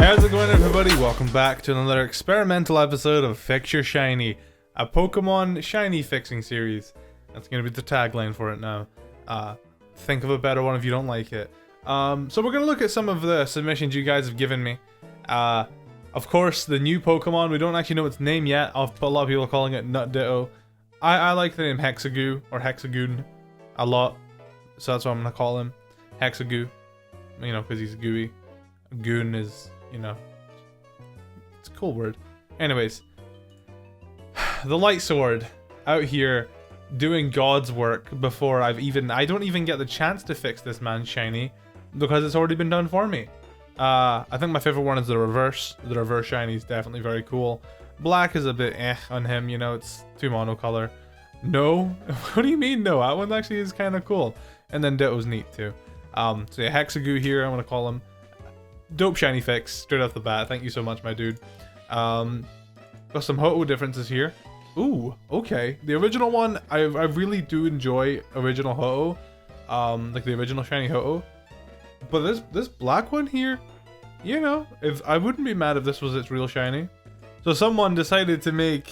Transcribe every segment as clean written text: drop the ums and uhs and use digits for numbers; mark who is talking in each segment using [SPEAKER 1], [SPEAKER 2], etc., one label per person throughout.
[SPEAKER 1] How's it going, everybody? Welcome back to another experimental episode of Fix Your Shiny, a Pokemon shiny fixing series. That's going to be the tagline for it now. Think of a better one if you don't like it. So we're going to look at some of the submissions you guys have given me. Of course, the new Pokemon, we don't actually know its name yet. A lot of people are calling it Nut Ditto. I like the name Hexagoo or Hexagoon a lot, so that's what I'm going to call him. Hexagoo, you know, because he's gooey. Goon is, you know, it's a cool word. Anyways, the Light Sword out here doing God's work before I don't even get the chance to fix this man's shiny because it's already been done for me. I think my favorite one is the reverse. The reverse shiny is definitely very cool. Black is a bit on him, you know, it's too monocolor. No? What do you mean no? That one actually is kind of cool. And then Ditto's neat too. So yeah, Hexagoo here, I'm gonna call him. Dope shiny fix, straight off the bat. Thank you so much, my dude. Got some Ho-Oh differences here. Ooh, okay. The original one, I really do enjoy original Ho-Oh. Like the original shiny Ho-Oh. But this black one here, you know, if I wouldn't be mad if this was its real shiny. So someone decided to make,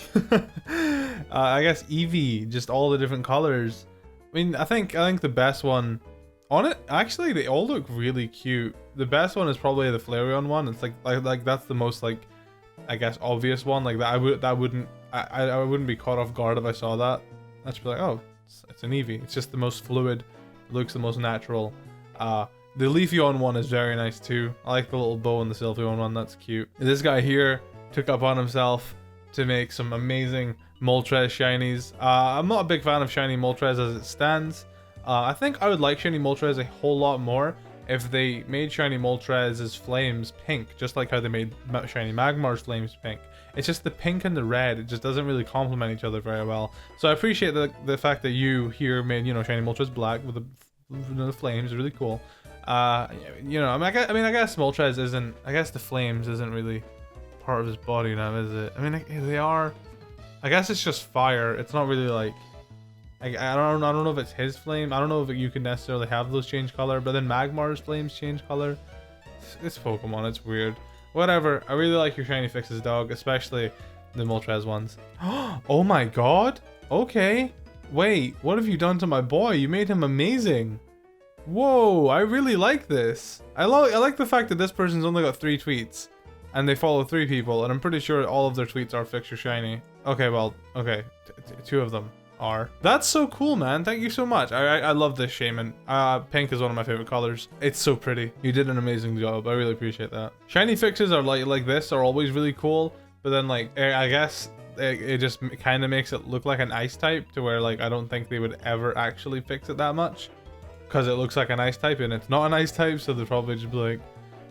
[SPEAKER 1] I guess Eevee, just all the different colors. I mean, I think the best one on it, actually, they all look really cute. The best one is probably the Flareon one. It's like that's the most, like, I guess obvious one. Like I wouldn't be caught off guard if I saw that. I'd just be like, oh, it's an Eevee. It's just the most fluid, looks the most natural. The Leafeon one is very nice too. I like the little bow on the Sylveon one. That's cute. This guy here took upon himself to make some amazing Moltres shinies. I'm not a big fan of shiny Moltres as it stands. I think I would like shiny Moltres a whole lot more if they made shiny Moltres' flames pink, just like how they made shiny Magmar's flames pink. It's just the pink and the red, it just doesn't really complement each other very well. So I appreciate the fact that you here made, you know, shiny Moltres black with the flames, really cool. You know, I mean, I guess Moltres isn't, I guess the flames isn't really part of his body now, is it? I mean, they are. I guess it's just fire. It's not really like, I don't know if it's his flame. I don't know if you can necessarily have those change color, but then Magmar's flames change color. It's Pokemon, it's weird. Whatever, I really like your shiny fixes, dog, especially the Moltres ones. Oh my god! Okay. Wait, what have you done to my boy? You made him amazing. Whoa, I really like this. I like the fact that this person's only got 3 tweets. And they follow 3 people, and I'm pretty sure all of their tweets are fix your shiny. Okay, well, okay. 2 of them are. That's so cool, man. Thank you so much. I love this Shaman. Pink is one of my favorite colors. It's so pretty. You did an amazing job. I really appreciate that. Shiny fixes are like this are always really cool, but then like I guess it just kind of makes it look like an ice type to where like I don't think they would ever actually fix it that much because it looks like an ice type and it's not an ice type, so they'll probably just be like,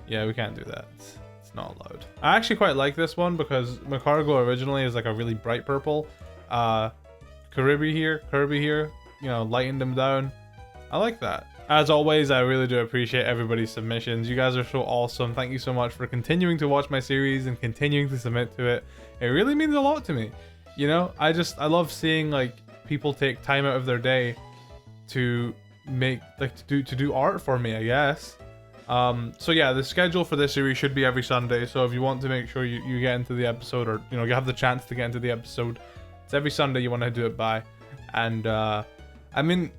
[SPEAKER 1] yeah, we can't do that. It's not allowed. I actually quite like this one because Macargo originally is like a really bright purple. Kirby here, you know, lightened them down. I like that. As always, I really do appreciate everybody's submissions. You guys are so awesome. Thank you so much for continuing to watch my series and continuing to submit to it. It really means a lot to me. You know, I love seeing like people take time out of their day to make to do art for me, I guess. So yeah, the schedule for this series should be every Sunday. So if you want to make sure you get into the episode, or you know, you have the chance to get into the episode, it's every Sunday you want to do it by. And I mean,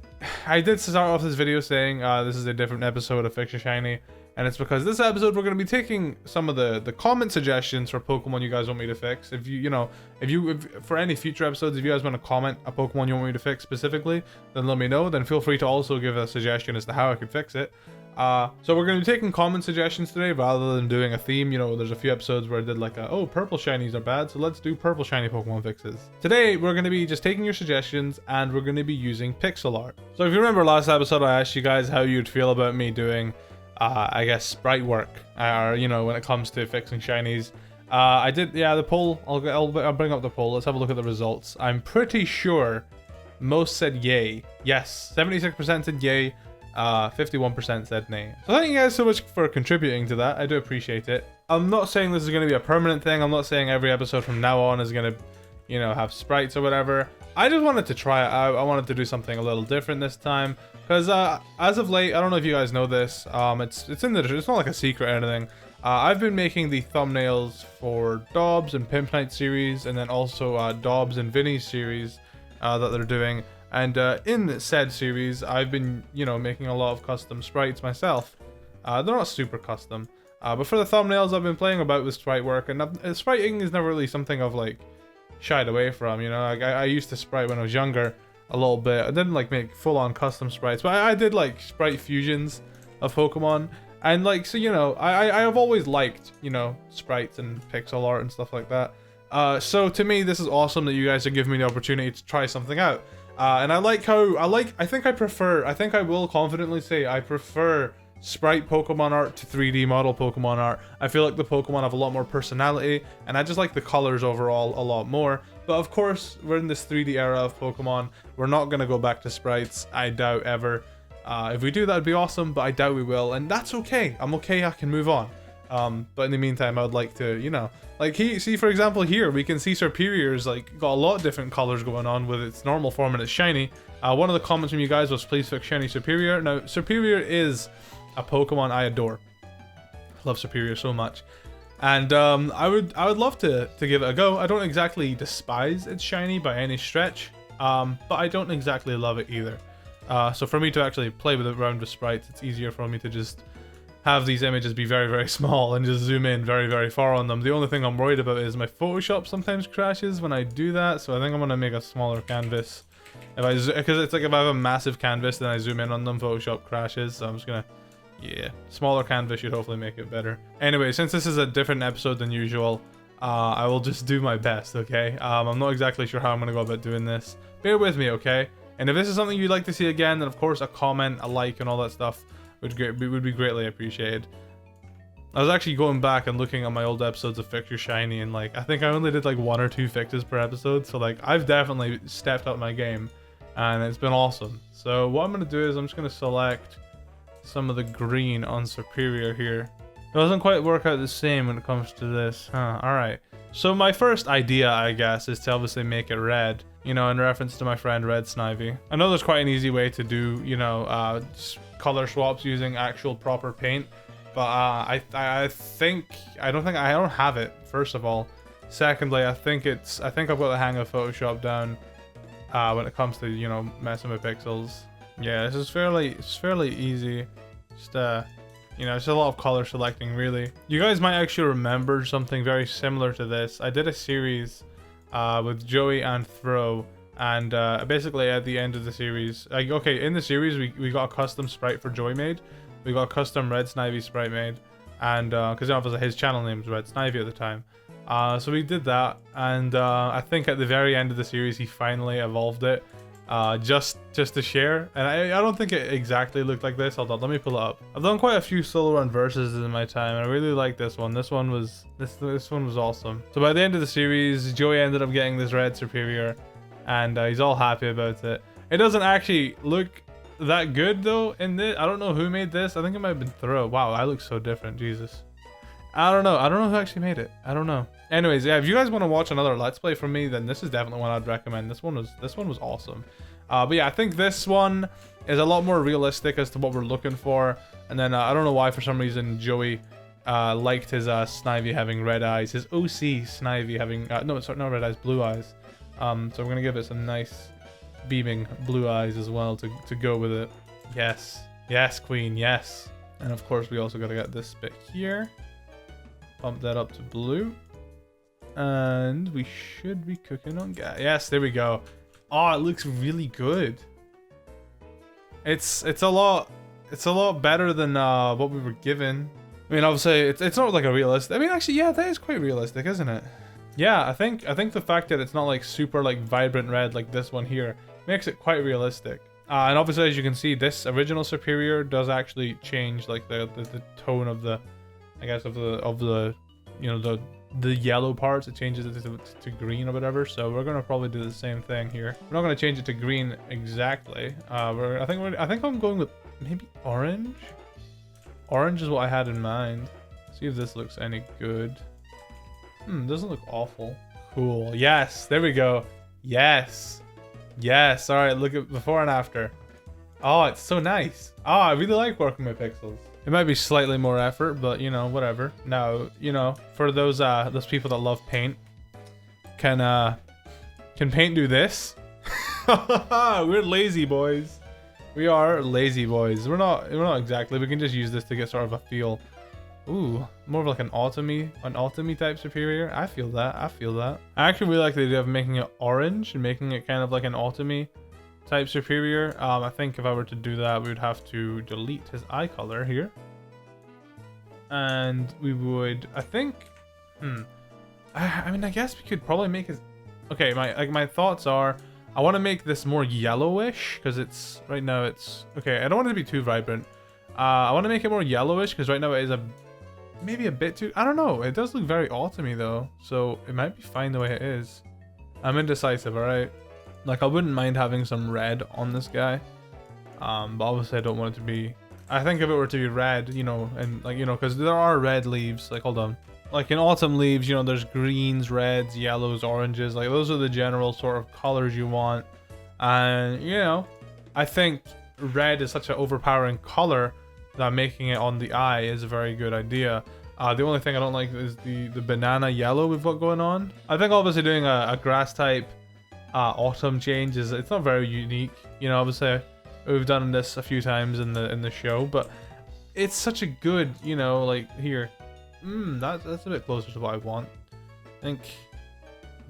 [SPEAKER 1] I did start off this video saying this is a different episode of Fix Your Shiny, and it's because this episode we're going to be taking some of the comment suggestions for Pokemon you guys want me to fix. If if for any future episodes, if you guys want to comment a Pokemon you want me to fix specifically, then let me know. Then feel free to also give a suggestion as to how I could fix it. So we're going to be taking comment suggestions today rather than doing a theme. You know, there's a few episodes where I did like oh, purple shinies are bad, so let's do purple shiny Pokemon fixes. Today we're going to be just taking your suggestions and we're going to be using pixel art. So if you remember last episode, I asked you guys how you'd feel about me doing I guess sprite work, or you know, when it comes to fixing shinies. I did, yeah, the poll. I'll bring up the poll. Let's have a look at the results. I'm pretty sure most said yay. Yes, 76% said yay. 51% said nay. So thank you guys so much for contributing to that. I do appreciate it. I'm not saying this is going to be a permanent thing. I'm not saying every episode from now on is going to, you know, have sprites or whatever. I just wanted to try it out. I wanted to do something a little different this time because as of late, I don't know if you guys know this. It's not like a secret or anything. I've been making the thumbnails for Dobbs and Pimp Night series, and then also Dobbs and Vinny's series that they're doing. And in said series, I've been, making a lot of custom sprites myself. They're not super custom, but for the thumbnails, I've been playing about with sprite work, and spriting is never really something I've like shied away from. I used to sprite when I was younger a little bit. I didn't like make full-on custom sprites, but I did like sprite fusions of Pokemon. And like, so I have always liked sprites and pixel art and stuff like that. So to me, this is awesome that you guys are giving me the opportunity to try something out. And I like how I think I will confidently say I prefer sprite Pokemon art to 3D model Pokemon art. I feel like the Pokemon have a lot more personality, and I just like the colors overall a lot more. But of course, we're in this 3D era of Pokemon. We're not gonna go back to sprites, I doubt ever. If we do, that'd be awesome, but I doubt we will, and that's okay. I'm okay, I can move on. But in the meantime, I would like to, see for example here, we can see Serperior's like got a lot of different colors going on with its normal form and its shiny. One of the comments from you guys was please fix shiny Serperior. Now, Serperior is a Pokemon I adore. Love Serperior so much. And I would love to give it a go. I don't exactly despise its shiny by any stretch, but I don't exactly love it either. So for me to actually play with it around with sprites, it's easier for me to just have these images be very, very small and just zoom in very, very far on them. The only thing I'm worried about is my Photoshop sometimes crashes when I do that, so I think I'm gonna make a smaller canvas. Because it's like if I have a massive canvas, then I zoom in on them, Photoshop crashes. So I'm just gonna, smaller canvas should hopefully make it better. Anyway, since this is a different episode than usual, I will just do my best, okay? I'm not exactly sure how I'm gonna go about doing this. Bear with me, okay? And if this is something you'd like to see again, then of course a comment, a like, and all that stuff would be greatly appreciated. I was actually going back and looking at my old episodes of Fix Your Shiny, and like I think I only did like 1 or 2 fixes per episode, so like I've definitely stepped up my game, and it's been awesome. So what I'm gonna do is I'm just gonna select some of the green on Serperior here. It doesn't quite work out the same when it comes to this, huh? All right. So my first idea, I guess, is to obviously make it red. In reference to my friend Red Snivy. I know there's quite an easy way to do, color swaps using actual proper paint, but I don't have it, first of all. Secondly, I think I've got the hang of Photoshop down when it comes to, messing with pixels. Yeah, this is fairly easy. Just it's a lot of color selecting, really. You guys might actually remember something very similar to this. I did a series with Joey and Throw, and basically at the end of the series, in the series we got a custom sprite for Joey made. We got a custom Red Snivy sprite made, and because obviously his channel name was Red Snivy at the time. So we did that, and I think at the very end of the series he finally evolved it, just to share. And I don't think it exactly looked like this. Hold on, let me pull it up. I've done quite a few solo run verses in my time, and I really like this one. This one was awesome. So by the end of the series, Joey ended up getting this red Serperior, and he's all happy about it. It doesn't actually look that good though in this. I don't know who made this. I think it might have been Throw. Wow, I look so different. Jesus. I don't know who actually made it. I don't know. Anyways, yeah, if you guys want to watch another Let's Play from me, then this is definitely one I'd recommend. This one was awesome. But yeah, I think this one is a lot more realistic as to what we're looking for. And then I don't know why, for some reason, Joey liked his Snivy having red eyes. His OC Snivy having, no, sorry, not red eyes, blue eyes. So we're going to give it some nice beaming blue eyes as well to go with it. Yes. Yes, queen, yes. And of course, we also got to get this bit here. Pump that up to blue. And we should be cooking on gas. Yes, there we go. Oh, it looks really good. It's a lot better than what we were given. I mean, obviously it's not like a realistic. I mean, actually, yeah, that is quite realistic, isn't it? Yeah, I think the fact that it's not like super like vibrant red like this one here makes it quite realistic. And obviously, as you can see, this original Serperior does actually change like the tone of the, I guess, of the the yellow parts. It changes it to green or whatever. So we're gonna probably do the same thing here. We're not gonna change it to green exactly. I think I'm going with maybe orange. Orange is what I had in mind. See if this looks any good. Doesn't look awful. Cool. Yes, there we go. Yes. All right, look at before and after. Oh, it's so nice. Oh, I really like working with pixels. It might be slightly more effort, but you know, whatever. Now, you know, for those people that love paint, can paint do this? We're lazy boys. We are lazy boys. We're not exactly. We can just use this to get sort of a feel. Ooh, more of like an autumny type superior. I feel that. I actually really like the idea of making it orange and making it kind of like an autumny type superior. I think if I were to do that, we would have to delete his eye color here. And we would, I think, I mean, I guess we could probably make his, okay, my thoughts are, I want to make this more yellowish, because it's, right now it's, okay, I don't want it to be too vibrant. I want to make it more yellowish, because right now it is maybe a bit too, I don't know, it does look very autumny though, so it might be fine the way it is. I'm indecisive, alright? Like, I wouldn't mind having some red on this guy, but obviously I don't want it to be, I think if it were to be red, you know, and like, you know, because there are red leaves, like, hold on. Like in autumn leaves, you know, there's greens, reds, yellows, oranges, like those are the general sort of colors you want. And, you know, I think red is such an overpowering color that making it on the eye is a very good idea. The only thing I don't like is the banana yellow we've got going on. I think obviously doing a grass type autumn change it's not very unique. You know, obviously we've done this a few times in the show, but it's such a good, you know, like here. That's a bit closer to what I want. I think,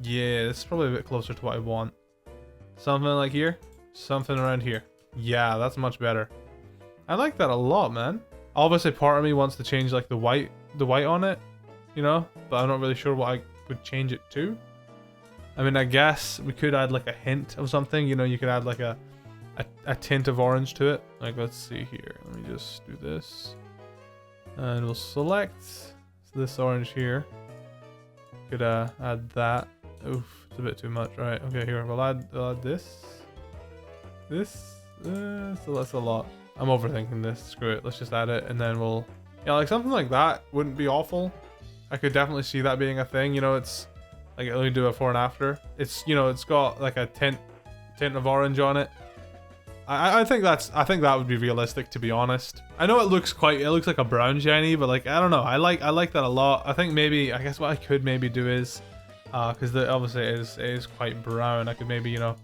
[SPEAKER 1] yeah, this is probably a bit closer to what I want. Something like here, something around here. Yeah, that's much better. I like that a lot, man. Obviously, part of me wants to change like the white on it, you know, but I'm not really sure what I would change it to. I mean, I guess we could add like a hint of something. You know, you could add like a tint of orange to it. Like, let's see here. Let me just do this, and we'll select this orange here. Could add that. Oof, it's a bit too much. Right, okay, here we'll add this. So that's a lot. I'm overthinking this. Screw it. Let's just add it, and then we'll, yeah, like something like that wouldn't be awful. I could definitely see that being a thing. You know, it's like, let me do a before and after. It's, you know, it's got like a tint of orange on it. I think that would be realistic, to be honest. I know it looks like a brown shiny, but like, I don't know. I like that a lot. I think maybe, I guess what I could maybe do is, because obviously it is quite brown. I could maybe, you know,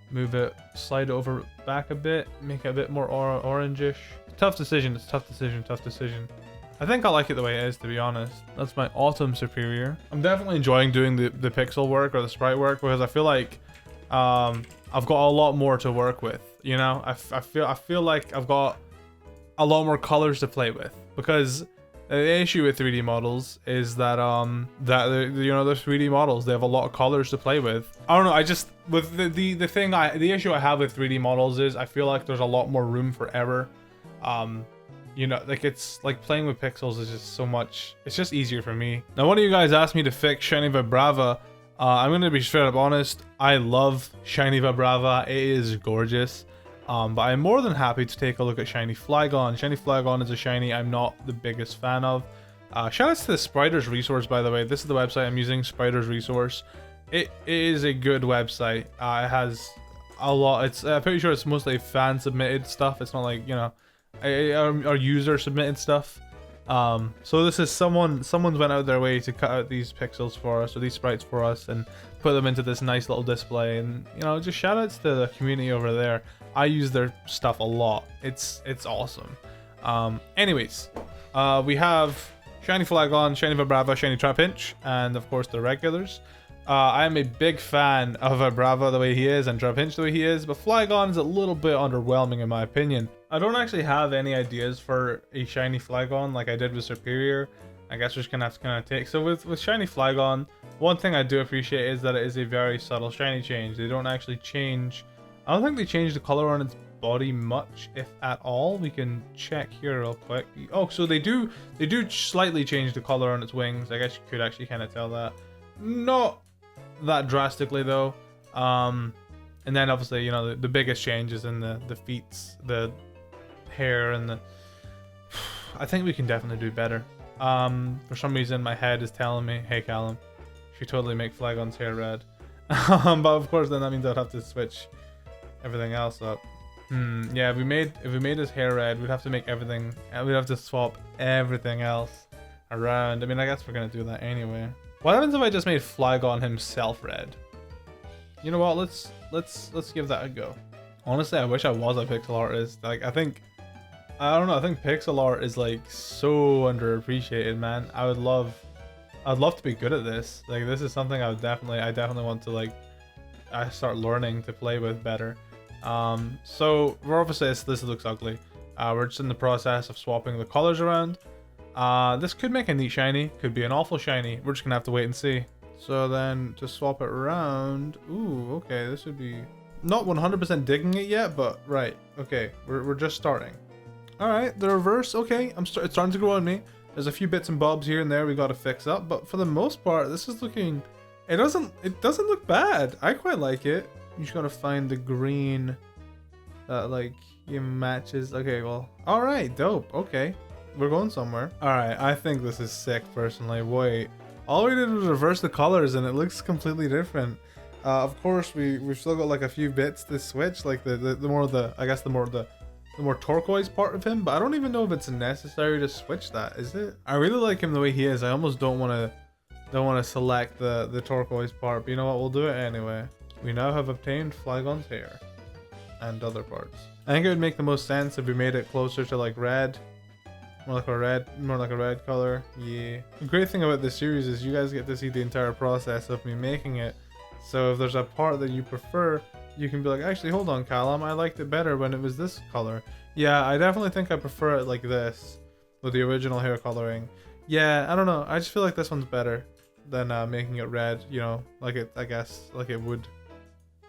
[SPEAKER 1] move it, slide it over back a bit, make it a bit more orangish. Tough decision. It's tough decision. I think I like it the way it is, to be honest. That's my autumn superior. I'm definitely enjoying doing the pixel work or the sprite work, because I feel like I've got a lot more to work with. You know, I feel like I've got a lot more colors to play with, because the issue with 3D models is that you know, they're 3D models. They have a lot of colors to play with. I don't know. I just, with the issue I have with 3D models is I feel like there's a lot more room for error. You know, like, it's like playing with pixels is just so much. It's just easier for me. Now, one of you guys asked me to fix Shiny Vibrava. I'm gonna be straight up honest. I love Shiny Vibrava. It is gorgeous. But I'm more than happy to take a look at Shiny Flygon. Shiny Flygon is a shiny I'm not the biggest fan of. Shoutouts to the Spiders Resource, by the way. This is the website I'm using, Spiders Resource. It is a good website. It has a lot. I'm pretty sure it's mostly fan submitted stuff. It's not like, you know, our user submitted stuff. So this is someone's went out their way to cut out these pixels for us, or these sprites for us, and put them into this nice little display. And, you know, just shoutouts to the community over there. I use their stuff a lot. It's awesome. Anyways, we have Shiny Flygon, Shiny Vibrava, Shiny Trapinch, and of course the regulars. I am a big fan of Vibrava the way he is, and Trapinch the way he is, but Flygon is a little bit underwhelming in my opinion. I don't actually have any ideas for a Shiny Flygon like I did with Serperior. I guess we're just gonna have to kind of take. So with Shiny Flygon, one thing I do appreciate is that it is a very subtle shiny change. They don't actually change. I don't think they change the color on its body much, if at all. We can check here real quick. Oh, so they do slightly change the color on its wings. I guess you could actually kind of tell that. Not that drastically though. And then obviously, you know, the biggest change is in the feet, the hair, and the. I think we can definitely do better. For some reason my head is telling me, hey Callum, you should totally make Flygon's hair red. But of course then that means I'd have to switch everything else up. Yeah, if we made his hair red, we'd have to make everything. We'd have to swap everything else around. I mean, I guess we're gonna do that anyway. What happens if I just made Flygon himself red? You know what? Let's give that a go. Honestly, I wish I was a pixel artist. Like, I don't know. I think pixel art is like so underappreciated, man. I'd love to be good at this. Like, this is something I definitely want to like. I start learning to play with better. So we're obviously, this looks ugly. We're just in the process of swapping the colors around. This could make a neat shiny, could be an awful shiny. We're just gonna have to wait and see. So then to swap it around, ooh, okay, this would be not 100% digging it yet, but right, okay, we're just starting. All right, the reverse, okay, it's starting to grow on me. There's a few bits and bobs here and there we got to fix up, but for the most part, this is looking. It doesn't look bad. I quite like it. You just gotta find the green that like matches. Okay, well, all right, dope. Okay, we're going somewhere. All right, I think this is sick personally. Wait, all we did was reverse the colors and it looks completely different. Of course, we've still got like a few bits to switch, like the more turquoise part of him, but I don't even know if it's necessary to switch that. Is it? I really like him the way he is. I almost don't want to select the turquoise part, but you know what? We'll do it anyway. We now have obtained Flygon's hair and other parts. I think it would make the most sense if we made it closer to like red, more like a red color. Yeah. The great thing about this series is you guys get to see the entire process of me making it. So if there's a part that you prefer, you can be like, actually, hold on, Callum, I liked it better when it was this color. Yeah, I definitely think I prefer it like this with the original hair coloring. Yeah, I don't know. I just feel like this one's better than making it red. You know, like it. I guess like it would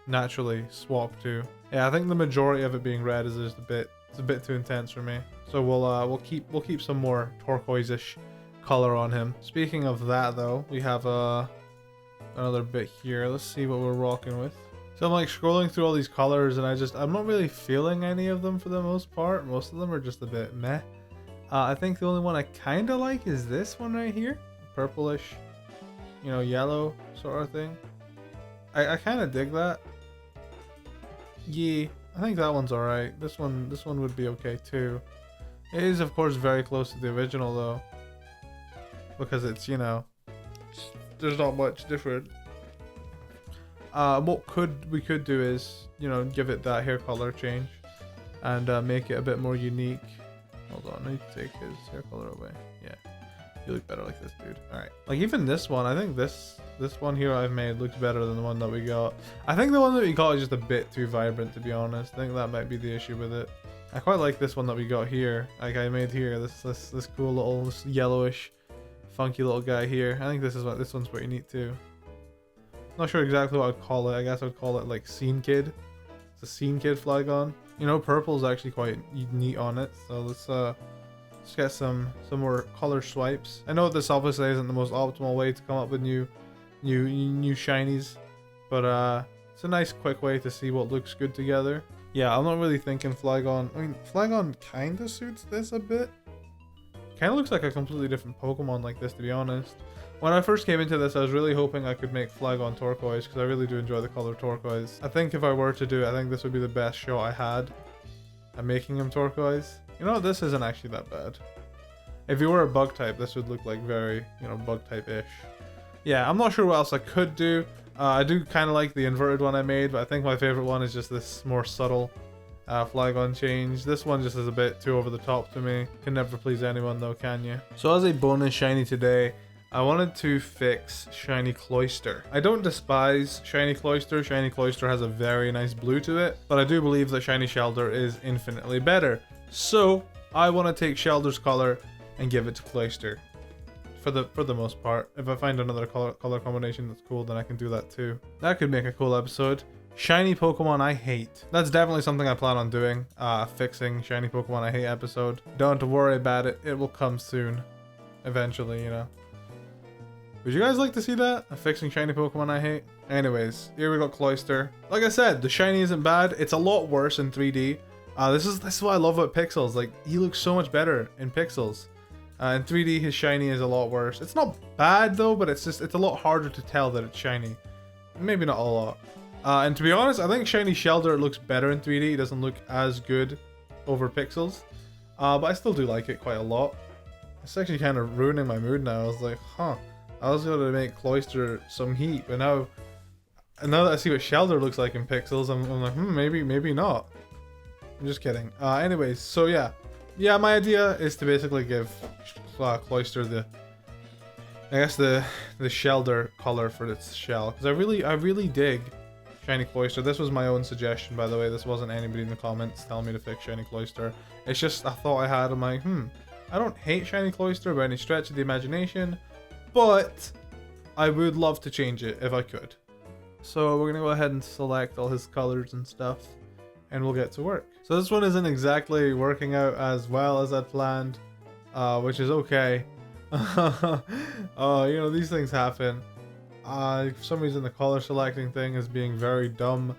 [SPEAKER 1] naturally swap to. Yeah, I think the majority of it being red is just it's a bit too intense for me. So we'll keep some more turquoise-ish color on him. Speaking of that though, we have another bit here. Let's see what we're rocking with. So I'm like scrolling through all these colors and I'm not really feeling any of them for the most part. Most of them are just a bit meh. I think the only one I kind of like is this one right here. Purplish, you know, yellow sort of thing. I kind of dig that. Yeah, I think that one's alright. This one would be okay too. It is of course very close to the original though, because it's, you know, there's not much different. What we could do is, you know, give it that hair color change and make it a bit more unique. Hold on, I need to take his hair color away. Yeah, you look better like this, dude. All right, like even this one, I think this one here I've made looks better than the one that we got. I think the one that we got is just a bit too vibrant, to be honest. I think that might be the issue with it. I quite like this one that we got here. Like I made here, this cool little yellowish, funky little guy here. I think this one's pretty neat too. Not sure exactly what I'd call it. I guess I'd call it like Scene Kid. It's a Scene Kid Flygon. You know, purple is actually quite neat on it. So let's get some more color swipes. I know this obviously isn't the most optimal way to come up with new shinies, but it's a nice quick way to see what looks good together. Yeah, I'm not really thinking Flygon. I mean, Flygon kind of suits this a bit. Kind of looks like a completely different Pokemon like this, to be honest. When I first came into this, I was really hoping I could make Flygon turquoise because I really do enjoy the color turquoise. I think if I were to do it, I think this would be the best shot I had at making him turquoise. You know, this isn't actually that bad. If you were a bug type, this would look like very, you know, bug type-ish. Yeah, I'm not sure what else I could do. I do kind of like the inverted one I made, but I think my favorite one is just this more subtle Flygon change. This one just is a bit too over the top to me. Can never please anyone though, can you? So as a bonus shiny today, I wanted to fix Shiny Cloister. I don't despise Shiny Cloister. Shiny Cloister has a very nice blue to it, but I do believe that Shiny Shelder is infinitely better. So I want to take Shelder's color and give it to Cloister. For the most part. If I find another color combination that's cool, then I can do that too. That could make a cool episode. Shiny Pokemon I hate. That's definitely something I plan on doing. Fixing Shiny Pokemon I hate episode. Don't worry about it. It will come soon. Eventually, you know. Would you guys like to see that? A fixing shiny Pokemon I hate? Anyways, here we got Cloister. Like I said, the shiny isn't bad. It's a lot worse in 3D. This is what I love about pixels. Like, he looks so much better in pixels. In 3D, his shiny is a lot worse. It's not bad though, but it's a lot harder to tell that it's shiny. Maybe not a lot. And to be honest, I think Shiny Shelter looks better in 3D. It doesn't look as good over pixels. But I still do like it quite a lot. It's actually kind of ruining my mood now. I was like, huh, I was going to make Cloister some heat, but now that I see what Shelter looks like in pixels, I'm like, maybe not. I'm just kidding. Anyways, so yeah, my idea is to basically give Cloister the Shelter color for its shell, because I really dig Shiny Cloister. This was my own suggestion, by the way. This wasn't anybody in the comments telling me to fix Shiny Cloister. It's just a thought I had. I'm like, I don't hate Shiny Cloister by any stretch of the imagination, but I would love to change it if I could. So we're gonna go ahead and select all his colors and stuff, and we'll get to work. So this one isn't exactly working out as well as I'd planned, which is okay. You know, these things happen. For some reason the color selecting thing is being very dumb.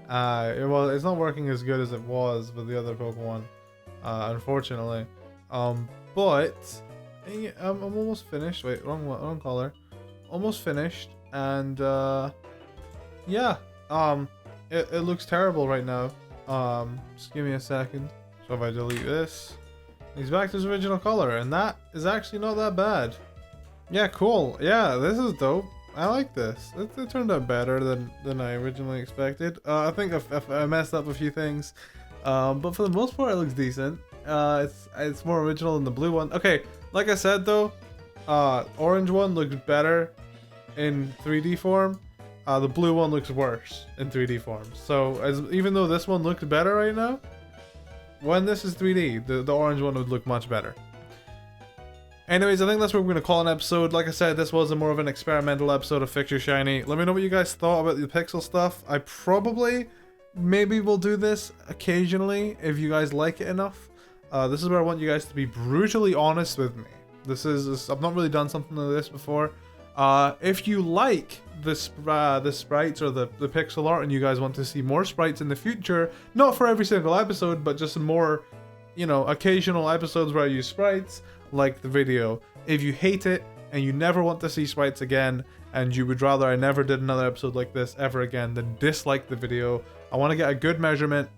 [SPEAKER 1] It's not working as good as it was with the other Pokemon, unfortunately. But I'm almost finished. Wait, wrong color. Almost finished, and yeah, it looks terrible right now. Just give me a second. So if I delete this, he's back to his original color, and that is actually not that bad. Yeah, cool. Yeah, this is dope. I like this. It turned out better than I originally expected. I think I messed up a few things, but for the most part, it looks decent. It's more original than the blue one. Okay, like I said though, orange one looks better in 3D form. The blue one looks worse in 3D form. So even though this one looks better right now, when this is 3D, the orange one would look much better. Anyways, I think that's what we're going to call an episode. Like I said, this was more of an experimental episode of Fix Your Shiny. Let me know what you guys thought about the pixel stuff. I maybe will do this occasionally if you guys like it enough. This is where I want you guys to be brutally honest with me. I've not really done something like this before. If you like the sprites or the pixel art and you guys want to see more sprites in the future, not for every single episode, but just more, you know, occasional episodes where I use sprites, like the video. If you hate it and you never want to see sprites again, and you would rather I never did another episode like this ever again, then dislike the video. I want to get a good measurement.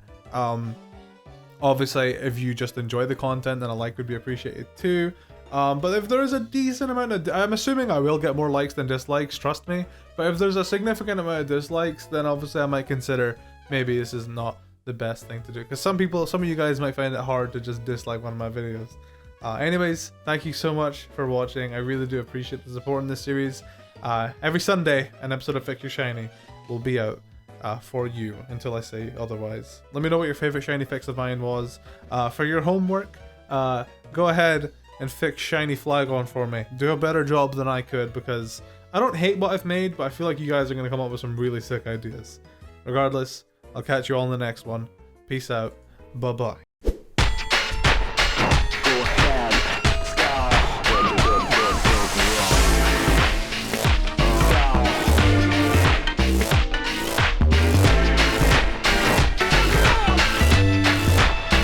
[SPEAKER 1] Obviously, if you just enjoy the content, then a like would be appreciated too. But if there's a decent amount of, I'm assuming I will get more likes than dislikes, trust me. But if there's a significant amount of dislikes, then obviously I might consider maybe this is not the best thing to do. Because some of you guys might find it hard to just dislike one of my videos. Anyways, thank you so much for watching. I really do appreciate the support in this series. Every Sunday, an episode of Fix Your Shiny will be out for you until I say otherwise. Let me know what your favorite shiny fix of mine was. For your homework, go ahead and fix Shiny Flygon for me. Do a better job than I could, because I don't hate what I've made, but I feel like you guys are going to come up with some really sick ideas. Regardless, I'll catch you all in the next one. Peace out. Bye-bye.